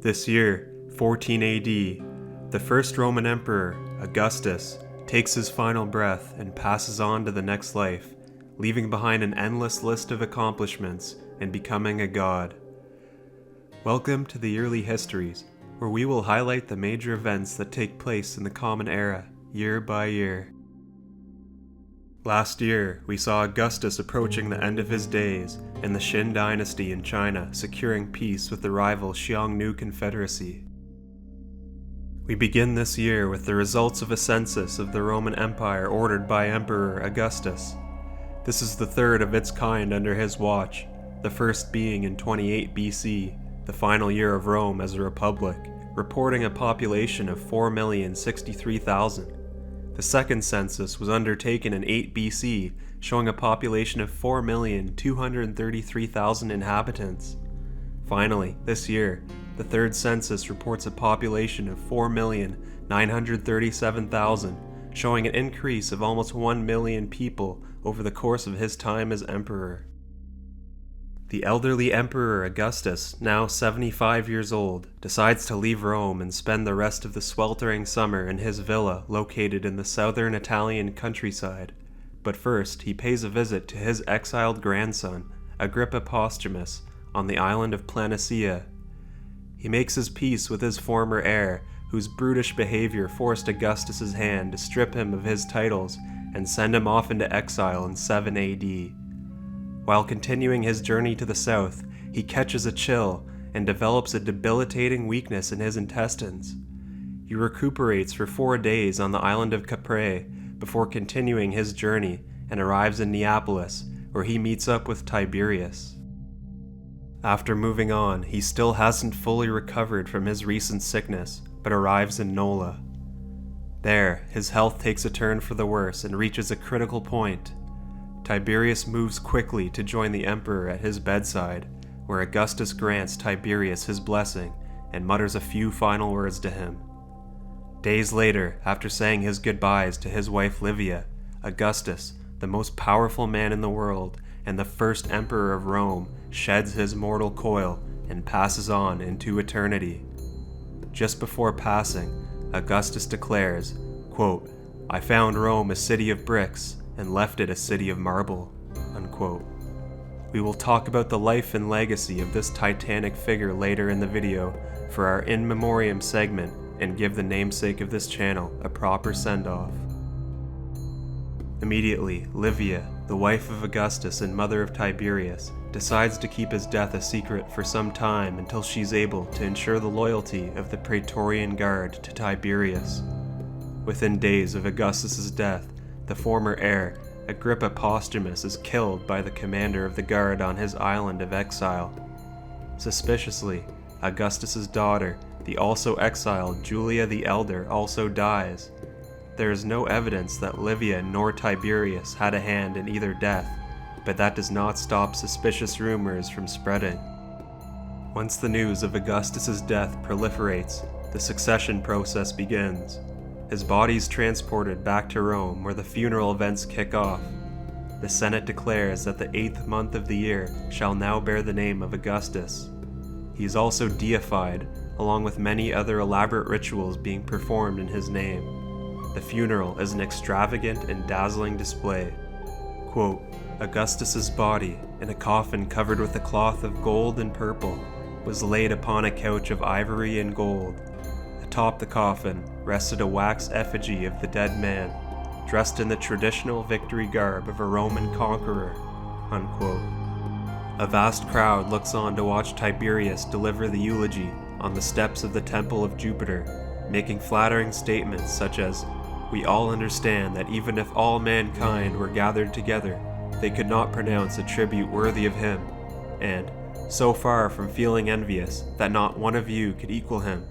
This year, 14 AD, the first Roman emperor, Augustus, takes his final breath and passes on to the next life, leaving behind an endless list of accomplishments and becoming a god. Welcome to the Yearly Histories, where we will highlight the major events that take place in the Common Era, year by year. Last year, we saw Augustus approaching the end of his days, and the Qin dynasty in China securing peace with the rival Xiongnu Confederacy. We begin this year with the results of a census of the Roman Empire ordered by Emperor Augustus. This is the third of its kind under his watch, the first being in 28 BC, the final year of Rome as a republic, reporting a population of 4,063,000. The second census was undertaken in 8 BC, showing a population of 4,233,000 inhabitants. Finally, this year, the third census reports a population of 4,937,000, showing an increase of almost 1 million people over the course of his time as emperor. The elderly Emperor Augustus, now 75 years old, decides to leave Rome and spend the rest of the sweltering summer in his villa located in the southern Italian countryside. But first, he pays a visit to his exiled grandson, Agrippa Posthumus, on the island of Planitia. He makes his peace with his former heir, whose brutish behavior forced Augustus's hand to strip him of his titles and send him off into exile in 7 AD. While continuing his journey to the south, he catches a chill and develops a debilitating weakness in his intestines. He recuperates for 4 days on the island of Capri before continuing his journey and arrives in Neapolis, where he meets up with Tiberius. After moving on, he still hasn't fully recovered from his recent sickness, but arrives in Nola. There, his health takes a turn for the worse and reaches a critical point. Tiberius moves quickly to join the emperor at his bedside, where Augustus grants Tiberius his blessing and mutters a few final words to him. Days later, after saying his goodbyes to his wife Livia, Augustus, the most powerful man in the world and the first emperor of Rome, sheds his mortal coil and passes on into eternity. Just before passing, Augustus declares, quote, "I found Rome a city of bricks and left it a city of marble," unquote. We will talk about the life and legacy of this titanic figure later in the video for our In Memoriam segment and give the namesake of this channel a proper send-off. Immediately, Livia, the wife of Augustus and mother of Tiberius, decides to keep his death a secret for some time until she's able to ensure the loyalty of the Praetorian Guard to Tiberius. Within days of Augustus's death, the former heir, Agrippa Posthumus, is killed by the commander of the guard on his island of exile. Suspiciously, Augustus's daughter, the also exiled Julia the Elder, also dies. There is no evidence that Livia nor Tiberius had a hand in either death, but that does not stop suspicious rumors from spreading. Once the news of Augustus's death proliferates, the succession process begins. His body is transported back to Rome, where the funeral events kick off. The Senate declares that the 8th month of the year shall now bear the name of Augustus. He is also deified, along with many other elaborate rituals being performed in his name. The funeral is an extravagant and dazzling display. Quote, "Augustus's body, in a coffin covered with a cloth of gold and purple, was laid upon a couch of ivory and gold. Atop the coffin rested a wax effigy of the dead man, dressed in the traditional victory garb of a Roman conqueror," unquote. A vast crowd looks on to watch Tiberius deliver the eulogy on the steps of the Temple of Jupiter, making flattering statements such as, "We all understand that even if all mankind were gathered together, they could not pronounce a tribute worthy of him, and, so far from feeling envious, that not one of you could equal him."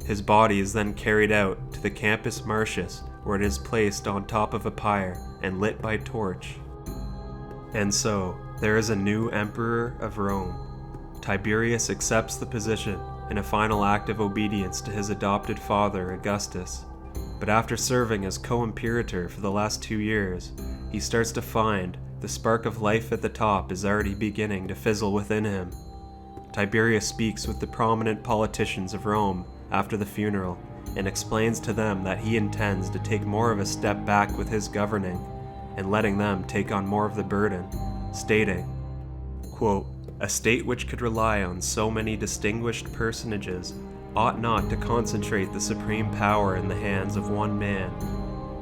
His body is then carried out to the Campus Martius, where it is placed on top of a pyre and lit by torch. And so, there is a new emperor of Rome. Tiberius accepts the position in a final act of obedience to his adopted father, Augustus. But after serving as co-imperator for the last 2 years, he starts to find the spark of life at the top is already beginning to fizzle within him. Tiberius speaks with the prominent politicians of Rome after the funeral and explains to them that he intends to take more of a step back with his governing and letting them take on more of the burden, stating, quote, "A state which could rely on so many distinguished personages ought not to concentrate the supreme power in the hands of one man.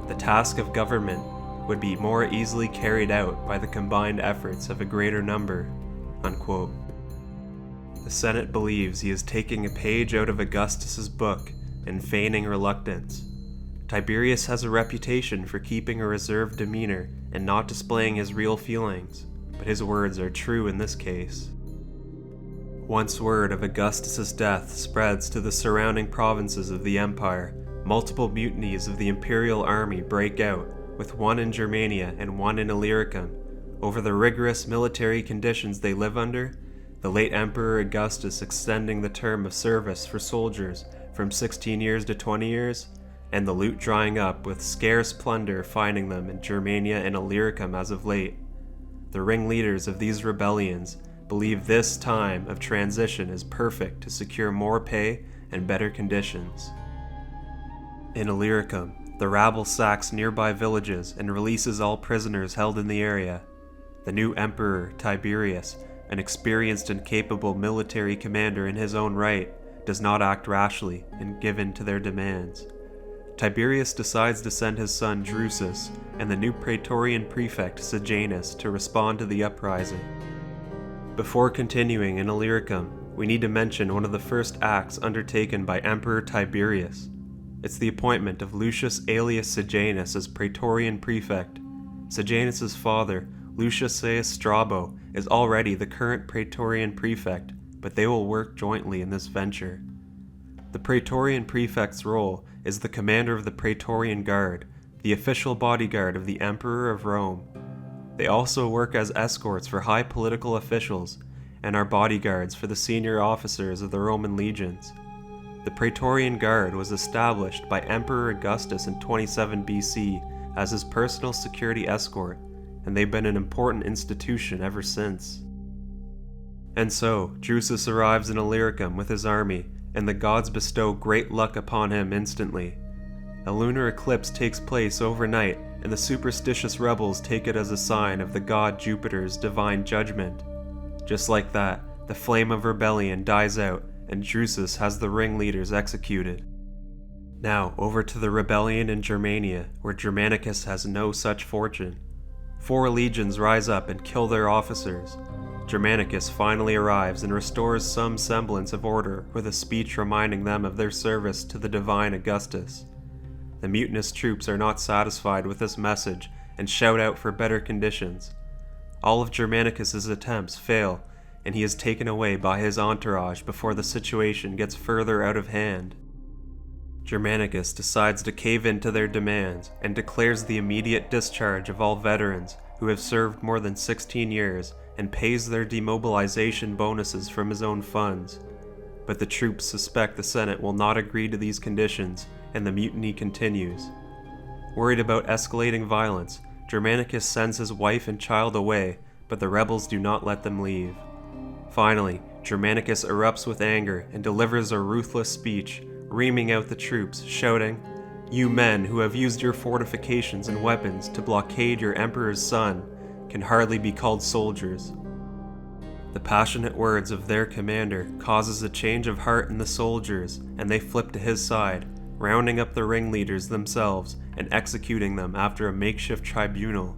The task of government would be more easily carried out by the combined efforts of a greater number," unquote. The Senate believes he is taking a page out of Augustus's book and feigning reluctance. Tiberius has a reputation for keeping a reserved demeanor and not displaying his real feelings, but his words are true in this case. Once word of Augustus's death spreads to the surrounding provinces of the empire, multiple mutinies of the imperial army break out, with one in Germania and one in Illyricum. Over the rigorous military conditions they live under, the late Emperor Augustus extending the term of service for soldiers from 16 years to 20 years, and the loot drying up with scarce plunder finding them in Germania and Illyricum as of late. The ringleaders of these rebellions believe this time of transition is perfect to secure more pay and better conditions. In Illyricum, the rabble sacks nearby villages and releases all prisoners held in the area. The new emperor, Tiberius, an experienced and capable military commander in his own right, does not act rashly and give in to their demands. Tiberius decides to send his son Drusus and the new praetorian prefect Sejanus to respond to the uprising. Before continuing in Illyricum, we need to mention one of the first acts undertaken by Emperor Tiberius. It's the appointment of Lucius Aelius Sejanus as praetorian prefect. Sejanus's father, Lucius Strabo, is already the current praetorian prefect, but they will work jointly in this venture. The praetorian prefect's role is the commander of the Praetorian Guard, the official bodyguard of the Emperor of Rome. They also work as escorts for high political officials and are bodyguards for the senior officers of the Roman legions. The Praetorian Guard was established by Emperor Augustus in 27 BC as his personal security escort, and they've been an important institution ever since. And so, Drusus arrives in Illyricum with his army, and the gods bestow great luck upon him instantly. A lunar eclipse takes place overnight, and the superstitious rebels take it as a sign of the god Jupiter's divine judgment. Just like that, the flame of rebellion dies out, and Drusus has the ringleaders executed. Now, over to the rebellion in Germania, where Germanicus has no such fortune. 4 legions rise up and kill their officers. Germanicus finally arrives and restores some semblance of order with a speech reminding them of their service to the divine Augustus. The mutinous troops are not satisfied with this message and shout out for better conditions. All of Germanicus's attempts fail, and he is taken away by his entourage before the situation gets further out of hand. Germanicus decides to cave in to their demands and declares the immediate discharge of all veterans who have served more than 16 years and pays their demobilization bonuses from his own funds. But the troops suspect the Senate will not agree to these conditions, and the mutiny continues. Worried about escalating violence, Germanicus sends his wife and child away, but the rebels do not let them leave. Finally, Germanicus erupts with anger and delivers a ruthless speech, reaming out the troops, shouting, "You men who have used your fortifications and weapons to blockade your emperor's son can hardly be called soldiers." The passionate words of their commander causes a change of heart in the soldiers, and they flip to his side, rounding up the ringleaders themselves and executing them after a makeshift tribunal.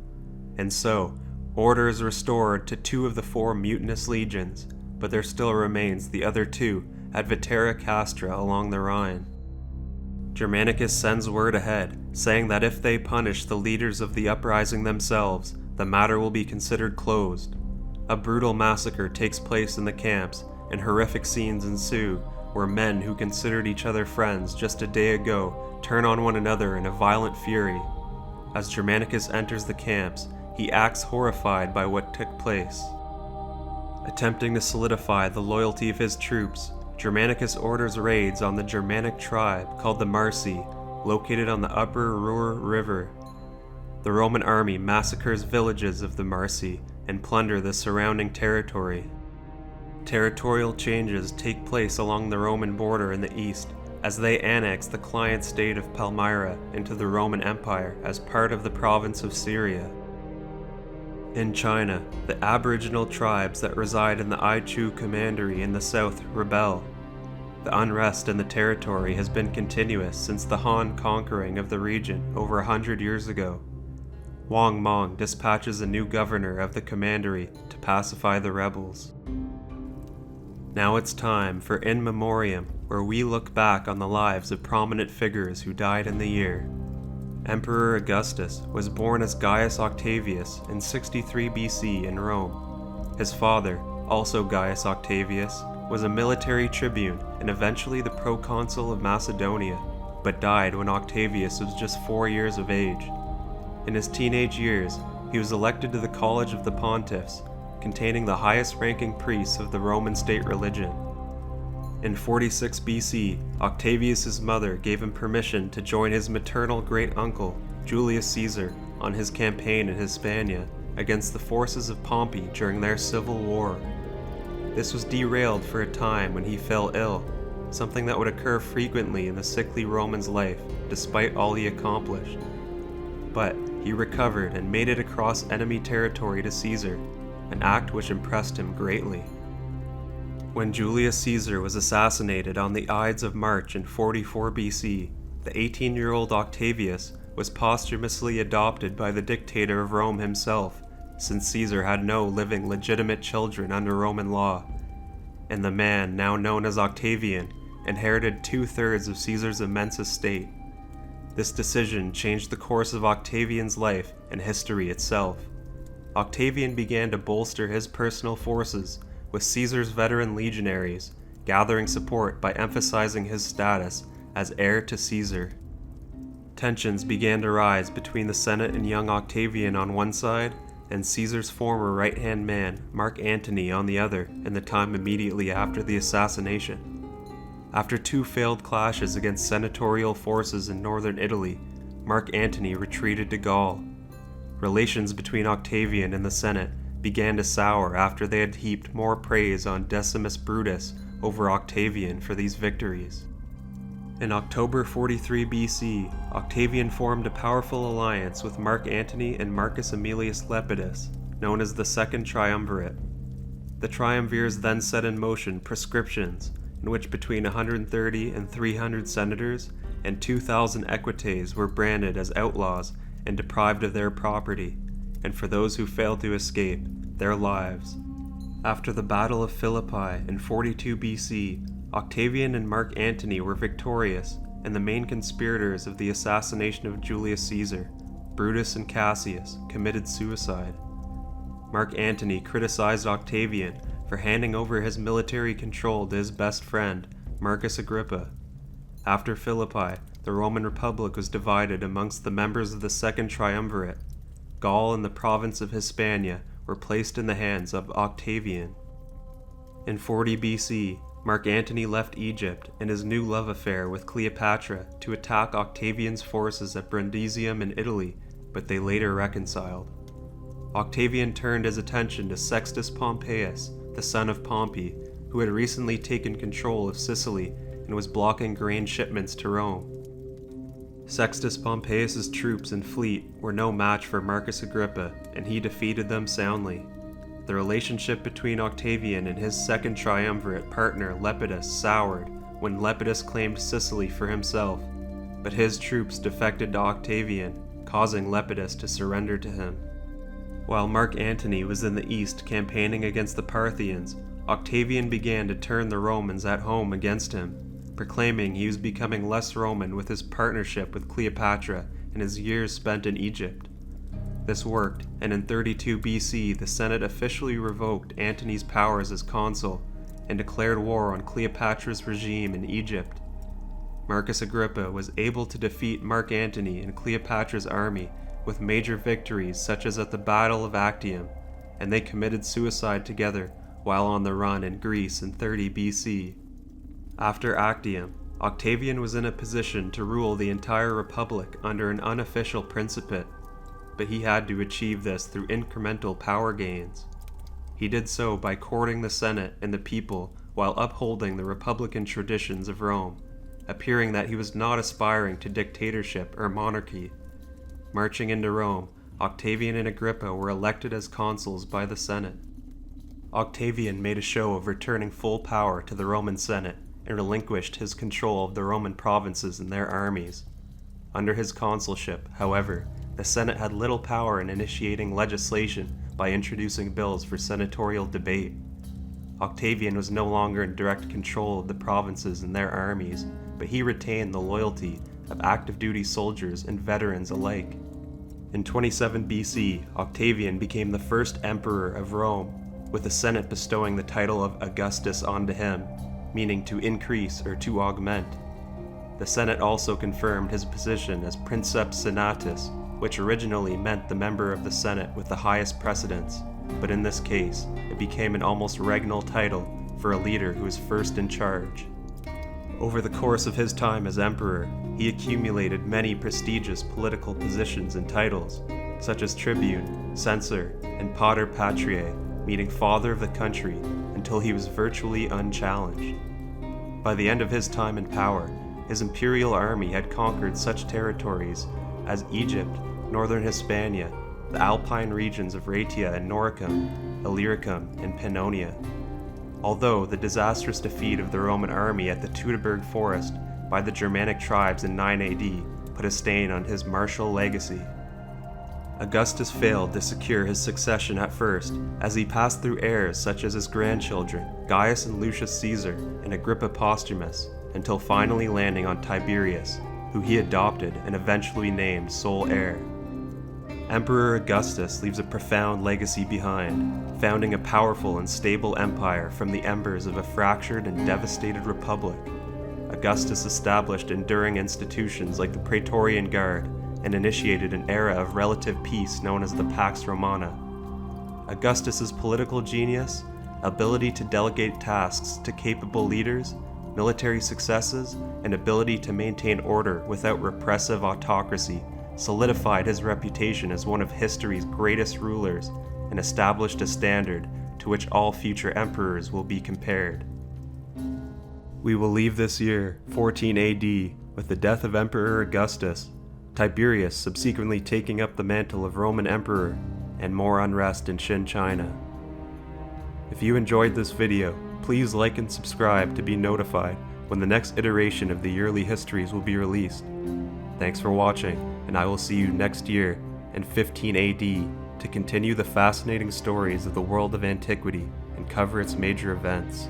And so, order is restored to 2 of the 4 mutinous legions, but there still remains the other 2 at Vetera Castra along the Rhine. Germanicus sends word ahead, saying that if they punish the leaders of the uprising themselves, the matter will be considered closed. A brutal massacre takes place in the camps, and horrific scenes ensue, where men who considered each other friends just a day ago turn on one another in a violent fury. As Germanicus enters the camps, he acts horrified by what took place. Attempting to solidify the loyalty of his troops, Germanicus orders raids on the Germanic tribe called the Marsi, located on the upper Ruhr River. The Roman army massacres villages of the Marsi and plunder the surrounding territory. Territorial changes take place along the Roman border in the east, as they annex the client state of Palmyra into the Roman Empire as part of the province of Syria. In China, the aboriginal tribes that reside in the Aichu Commandery in the south rebel. The unrest in the territory has been continuous since the Han conquering of the region over 100 years ago. Wang Mong dispatches a new governor of the commandery to pacify the rebels. Now it's time for In Memoriam, where we look back on the lives of prominent figures who died in the year. Emperor Augustus was born as Gaius Octavius in 63 BC in Rome. His father, also Gaius Octavius, was a military tribune and eventually the proconsul of Macedonia, but died when Octavius was just 4 years of age. In his teenage years, he was elected to the College of the Pontiffs, containing the highest-ranking priests of the Roman state religion. In 46 BC, Octavius's mother gave him permission to join his maternal great-uncle, Julius Caesar, on his campaign in Hispania against the forces of Pompey during their civil war. This was derailed for a time when he fell ill, something that would occur frequently in the sickly Roman's life, despite all he accomplished. But he recovered and made it across enemy territory to Caesar, an act which impressed him greatly. When Julius Caesar was assassinated on the Ides of March in 44 BC, the 18-year-old Octavius was posthumously adopted by the dictator of Rome himself, since Caesar had no living legitimate children under Roman law, and the man now known as Octavian inherited 2/3 of Caesar's immense estate. This decision changed the course of Octavian's life and history itself. Octavian began to bolster his personal forces with Caesar's veteran legionaries, gathering support by emphasizing his status as heir to Caesar. Tensions began to rise between the Senate and young Octavian on one side, and Caesar's former right-hand man, Mark Antony, on the other, in the time immediately after the assassination. After 2 failed clashes against senatorial forces in northern Italy, Mark Antony retreated to Gaul. Relations between Octavian and the Senate began to sour after they had heaped more praise on Decimus Brutus over Octavian for these victories. In October 43 BC, Octavian formed a powerful alliance with Mark Antony and Marcus Aemilius Lepidus, known as the Second Triumvirate. The triumvirs then set in motion proscriptions, in which between 130 and 300 senators and 2,000 equites were branded as outlaws and deprived of their property, and for those who failed to escape, their lives. After the Battle of Philippi in 42 BC, Octavian and Mark Antony were victorious, and the main conspirators of the assassination of Julius Caesar, Brutus and Cassius, committed suicide. Mark Antony criticized Octavian for handing over his military control to his best friend, Marcus Agrippa. After Philippi, the Roman Republic was divided amongst the members of the Second Triumvirate. Gaul and the province of Hispania were placed in the hands of Octavian. In 40 BC, Mark Antony left Egypt and his new love affair with Cleopatra to attack Octavian's forces at Brundisium in Italy, but they later reconciled. Octavian turned his attention to Sextus Pompeius, the son of Pompey, who had recently taken control of Sicily and was blocking grain shipments to Rome. Sextus Pompeius's troops and fleet were no match for Marcus Agrippa, and he defeated them soundly. The relationship between Octavian and his second triumvirate partner Lepidus soured when Lepidus claimed Sicily for himself, but his troops defected to Octavian, causing Lepidus to surrender to him. While Mark Antony was in the east campaigning against the Parthians, Octavian began to turn the Romans at home against him, proclaiming he was becoming less Roman with his partnership with Cleopatra and his years spent in Egypt. This worked, and in 32 BC the Senate officially revoked Antony's powers as consul and declared war on Cleopatra's regime in Egypt. Marcus Agrippa was able to defeat Mark Antony and Cleopatra's army with major victories such as at the Battle of Actium, and they committed suicide together while on the run in Greece in 30 BC. After Actium, Octavian was in a position to rule the entire republic under an unofficial principate, but he had to achieve this through incremental power gains. He did so by courting the Senate and the people while upholding the republican traditions of Rome, appearing that he was not aspiring to dictatorship or monarchy. Marching into Rome, Octavian and Agrippa were elected as consuls by the Senate. Octavian made a show of returning full power to the Roman Senate and relinquished his control of the Roman provinces and their armies. Under his consulship, however, the Senate had little power in initiating legislation by introducing bills for senatorial debate. Octavian was no longer in direct control of the provinces and their armies, but he retained the loyalty of active-duty soldiers and veterans alike. In 27 BC, Octavian became the first emperor of Rome, with the Senate bestowing the title of Augustus onto him, meaning to increase or to augment. The Senate also confirmed his position as Princeps Senatus, which originally meant the member of the Senate with the highest precedence, but in this case, it became an almost regnal title for a leader who is first in charge. Over the course of his time as emperor, he accumulated many prestigious political positions and titles, such as tribune, censor, and pater patriae, meaning father of the country, until he was virtually unchallenged. By the end of his time in power, his imperial army had conquered such territories as Egypt, northern Hispania, the Alpine regions of Raetia and Noricum, Illyricum, and Pannonia. Although the disastrous defeat of the Roman army at the Teutoburg Forest by the Germanic tribes in 9 AD put a stain on his martial legacy. Augustus failed to secure his succession at first, as he passed through heirs such as his grandchildren, Gaius and Lucius Caesar, and Agrippa Postumus, until finally landing on Tiberius, who he adopted and eventually named sole heir. Emperor Augustus leaves a profound legacy behind, founding a powerful and stable empire from the embers of a fractured and devastated republic. Augustus established enduring institutions like the Praetorian Guard and initiated an era of relative peace known as the Pax Romana. Augustus's political genius, ability to delegate tasks to capable leaders, military successes, and ability to maintain order without repressive autocracy solidified his reputation as one of history's greatest rulers and established a standard to which all future emperors will be compared. We will leave this year, 14 AD, with the death of Emperor Augustus, Tiberius subsequently taking up the mantle of Roman Emperor, and more unrest in Qin China. If you enjoyed this video, please like and subscribe to be notified when the next iteration of the yearly histories will be released. Thanks for watching, and I will see you next year in 15 AD to continue the fascinating stories of the world of antiquity and cover its major events.